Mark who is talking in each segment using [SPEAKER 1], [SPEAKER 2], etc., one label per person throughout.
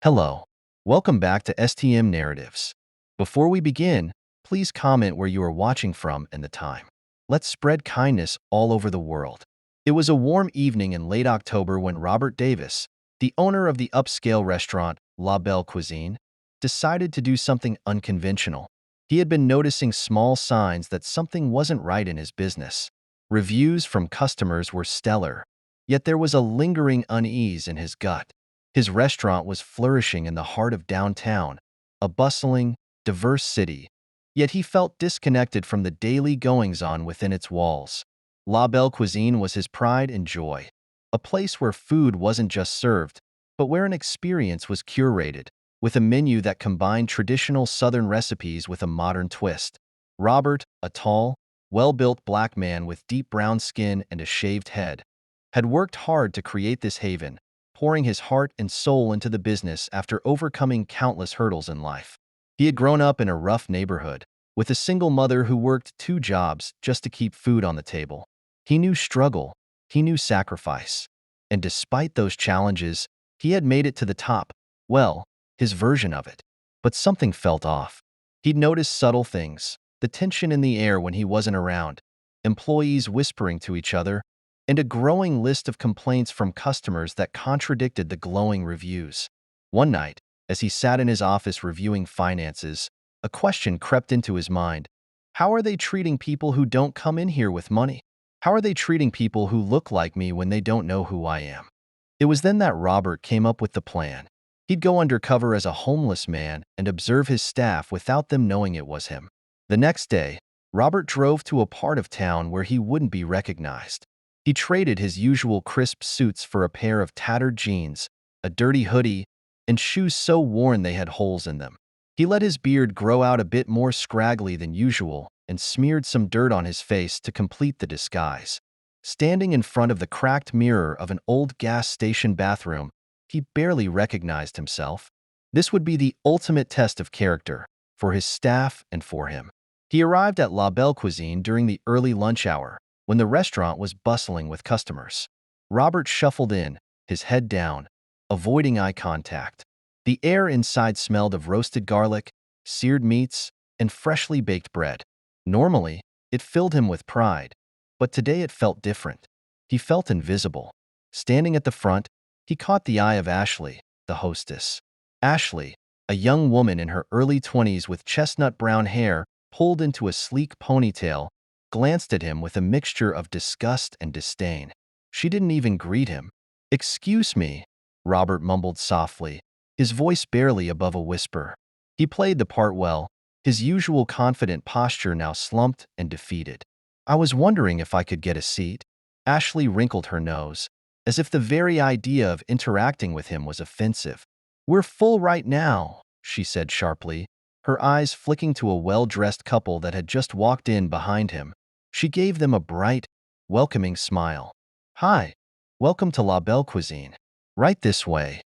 [SPEAKER 1] Hello. Welcome back to STM Narratives. Before we begin, please comment where you are watching from and the time. Let's spread kindness all over the world. It was a warm evening in late October when Robert Davis, the owner of the upscale restaurant La Belle Cuisine, decided to do something unconventional. He had been noticing small signs that something wasn't right in his business. Reviews from customers were stellar, yet there was a lingering unease in his gut. His restaurant was flourishing in the heart of downtown, a bustling, diverse city, yet he felt disconnected from the daily goings-on within its walls. La Belle Cuisine was his pride and joy, a place where food wasn't just served, but where an experience was curated, with a menu that combined traditional Southern recipes with a modern twist. Robert, a tall, well-built black man with deep brown skin and a shaved head, had worked hard to create this haven, pouring his heart and soul into the business after overcoming countless hurdles in life. He had grown up in a rough neighborhood, with a single mother who worked two jobs just to keep food on the table. He knew struggle, he knew sacrifice, and despite those challenges, he had made it to the top, well, his version of it. But something felt off. He'd noticed subtle things, the tension in the air when he wasn't around, employees whispering to each other, and a growing list of complaints from customers that contradicted the glowing reviews. One night, as he sat in his office reviewing finances, a question crept into his mind. How are they treating people who don't come in here with money? How are they treating people who look like me when they don't know who I am? It was then that Robert came up with the plan. He'd go undercover as a homeless man and observe his staff without them knowing it was him. The next day, Robert drove to a part of town where he wouldn't be recognized. He traded his usual crisp suits for a pair of tattered jeans, a dirty hoodie, and shoes so worn they had holes in them. He let his beard grow out a bit more scraggly than usual and smeared some dirt on his face to complete the disguise. Standing in front of the cracked mirror of an old gas station bathroom, he barely recognized himself. This would be the ultimate test of character, for his staff and for him. He arrived at La Belle Cuisine during the early lunch hour, when the restaurant was bustling with customers. Robert shuffled in, his head down, avoiding eye contact. The air inside smelled of roasted garlic, seared meats, and freshly baked bread. Normally, it filled him with pride, but today it felt different. He felt invisible. Standing at the front, he caught the eye of Ashley, the hostess. Ashley, a young woman in her early 20s with chestnut brown hair pulled into a sleek ponytail, glanced at him with a mixture of disgust and disdain. She didn't even greet him. "Excuse me," Robert mumbled softly, his voice barely above a whisper. He played the part well, his usual confident posture now slumped and defeated. "I was wondering if I could get a seat." Ashley wrinkled her nose, as if the very idea of interacting with him was offensive. "We're full right now," she said sharply, her eyes flicking to a well-dressed couple that had just walked in behind him. She gave them a bright, welcoming smile. "Hi, welcome to La Belle Cuisine. Right this way."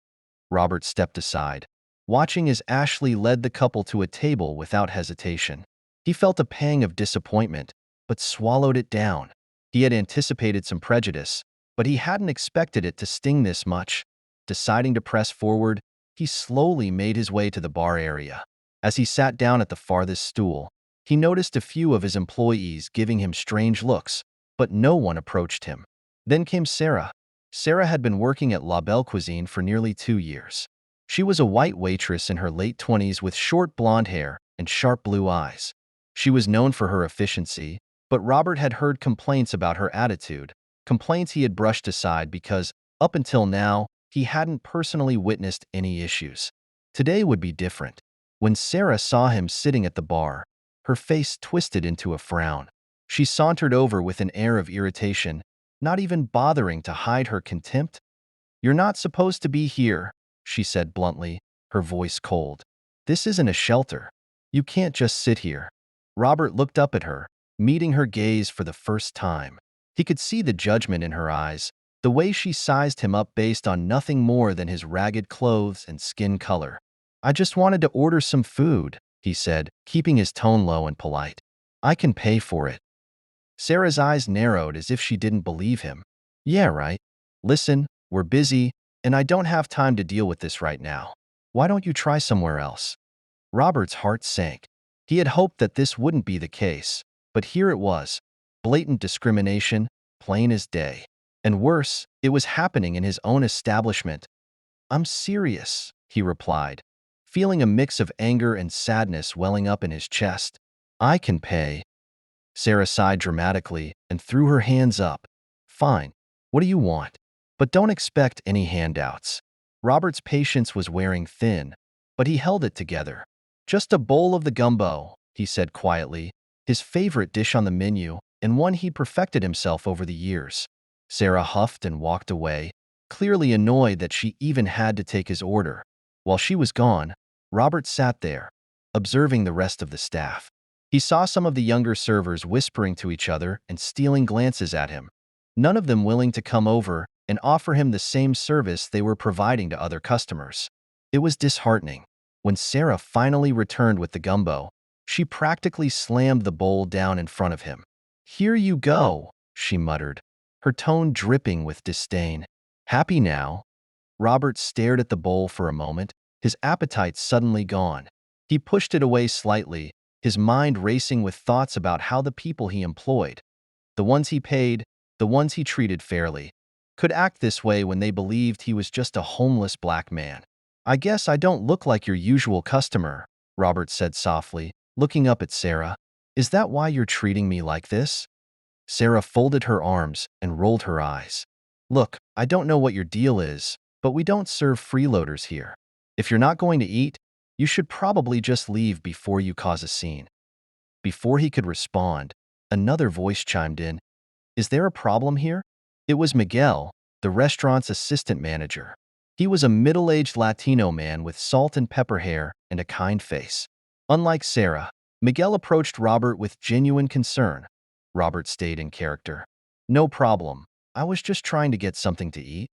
[SPEAKER 1] Robert stepped aside, watching as Ashley led the couple to a table without hesitation. He felt a pang of disappointment, but swallowed it down. He had anticipated some prejudice, but he hadn't expected it to sting this much. Deciding to press forward, he slowly made his way to the bar area. As he sat down at the farthest stool, he noticed a few of his employees giving him strange looks, but no one approached him. Then came Sarah. Sarah had been working at La Belle Cuisine for nearly 2 years. She was a white waitress in her late 20s with short blonde hair and sharp blue eyes. She was known for her efficiency, but Robert had heard complaints about her attitude, complaints he had brushed aside because, up until now, he hadn't personally witnessed any issues. Today would be different. When Sarah saw him sitting at the bar, her face twisted into a frown. She sauntered over with an air of irritation, not even bothering to hide her contempt. "You're not supposed to be here," she said bluntly, her voice cold. "This isn't a shelter. You can't just sit here." Robert looked up at her, meeting her gaze for the first time. He could see the judgment in her eyes, the way she sized him up based on nothing more than his ragged clothes and skin color. "I just wanted to order some food," he said, keeping his tone low and polite. "I can pay for it." Sarah's eyes narrowed as if she didn't believe him. "Yeah, right. Listen, we're busy, and I don't have time to deal with this right now. Why don't you try somewhere else? Robert's heart sank. He had hoped that this wouldn't be the case, but here it was. Blatant discrimination, plain as day. And worse, it was happening in his own establishment. I'm serious, he replied, feeling a mix of anger and sadness welling up in his chest. I can pay. Sarah sighed dramatically and threw her hands up. Fine. What do you want? But don't expect any handouts. Robert's patience was wearing thin, but he held it together. Just a bowl of the gumbo, he said quietly, his favorite dish on the menu and one he perfected himself over the years. Sarah huffed and walked away, clearly annoyed that she even had to take his order. While she was gone, Robert sat there, observing the rest of the staff. He saw some of the younger servers whispering to each other and stealing glances at him, none of them willing to come over and offer him the same service they were providing to other customers. It was disheartening. When Sarah finally returned with the gumbo, she practically slammed the bowl down in front of him. Here you go, she muttered, her tone dripping with disdain. Happy now? Robert stared at the bowl for a moment, his appetite suddenly gone. He pushed it away slightly, his mind racing with thoughts about how the people he employed, the ones he paid, the ones he treated fairly, could act this way when they believed he was just a homeless black man. I guess I don't look like your usual customer, Robert said softly, looking up at Sarah. Is that why you're treating me like this? Sarah folded her arms and rolled her eyes. Look, I don't know what your deal is, but we don't serve freeloaders here. If you're not going to eat, you should probably just leave before you cause a scene. Before he could respond, another voice chimed in. Is there a problem here? It was Miguel, the restaurant's assistant manager. He was a middle-aged Latino man with salt and pepper hair and a kind face. Unlike Sarah, Miguel approached Robert with genuine concern. Robert stayed in character. No problem. I was just trying to get something to eat.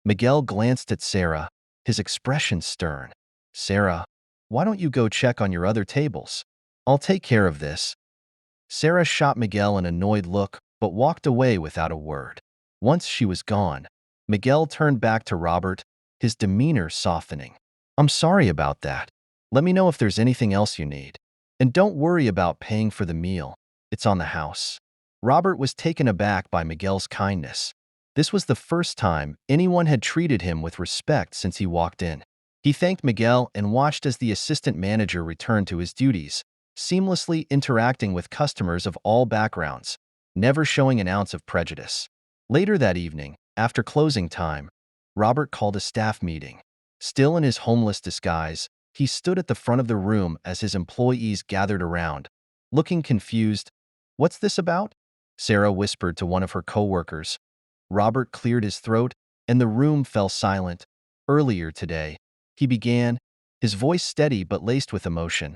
[SPEAKER 1] Miguel glanced at Sarah, his expression stern. Sarah, why don't you go check on your other tables? I'll take care of this. Sarah shot Miguel an annoyed look, but walked away without a word. Once she was gone, Miguel turned back to Robert, his demeanor softening. I'm sorry about that. Let me know if there's anything else you need. And don't worry about paying for the meal. It's on the house. Robert was taken aback by Miguel's kindness. This was the first time anyone had treated him with respect since he walked in. He thanked Miguel and watched as the assistant manager returned to his duties, seamlessly interacting with customers of all backgrounds, never showing an ounce of prejudice. Later that evening, after closing time, Robert called a staff meeting. Still in his homeless disguise, he stood at the front of the room as his employees gathered around, looking confused. What's this about? Sarah whispered to one of her coworkers. Robert cleared his throat, and the room fell silent. Earlier today, he began, his voice steady but laced with emotion.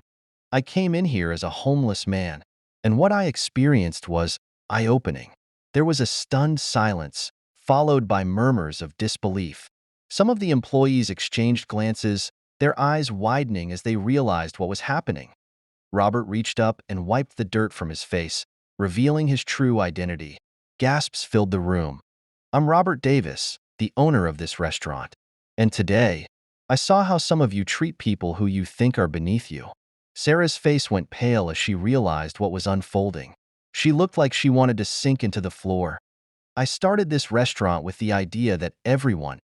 [SPEAKER 1] I came in here as a homeless man, and what I experienced was eye-opening. There was a stunned silence, followed by murmurs of disbelief. Some of the employees exchanged glances, their eyes widening as they realized what was happening. Robert reached up and wiped the dirt from his face, revealing his true identity. Gasps filled the room. I'm Robert Davis, the owner of this restaurant. And today, I saw how some of you treat people who you think are beneath you. Sarah's face went pale as she realized what was unfolding. She looked like she wanted to sink into the floor. I started this restaurant with the idea that everyone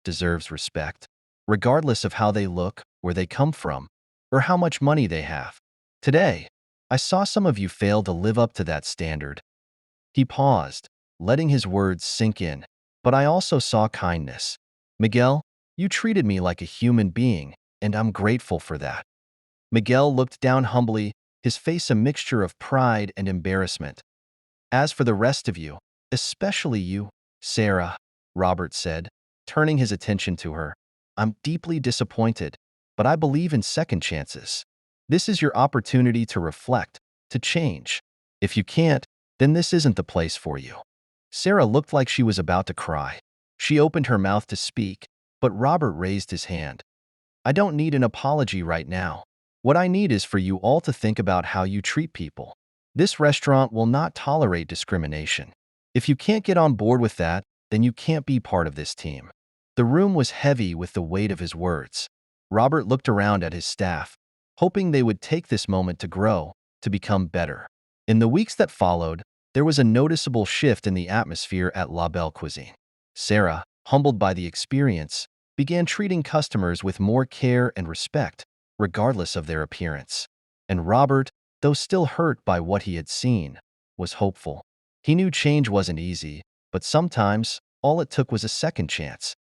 [SPEAKER 1] deserves respect, regardless of how they look, where they come from, or how much money they have. Today, I saw some of you fail to live up to that standard. He paused, letting his words sink in. But I also saw kindness. Miguel, you treated me like a human being, and I'm grateful for that. Miguel looked down humbly, his face a mixture of pride and embarrassment. As for the rest of you, especially you, Sarah, Robert said, turning his attention to her, I'm deeply disappointed, but I believe in second chances. This is your opportunity to reflect, to change. If you can't, then this isn't the place for you. Sarah looked like she was about to cry. She opened her mouth to speak, but Robert raised his hand. I don't need an apology right now. What I need is for you all to think about how you treat people. This restaurant will not tolerate discrimination. If you can't get on board with that, then you can't be part of this team. The room was heavy with the weight of his words. Robert looked around at his staff, hoping they would take this moment to grow, to become better. In the weeks that followed, there was a noticeable shift in the atmosphere at La Belle Cuisine. Sarah, humbled by the experience, began treating customers with more care and respect, regardless of their appearance. And Robert, though still hurt by what he had seen, was hopeful. He knew change wasn't easy, but sometimes all it took was a second chance.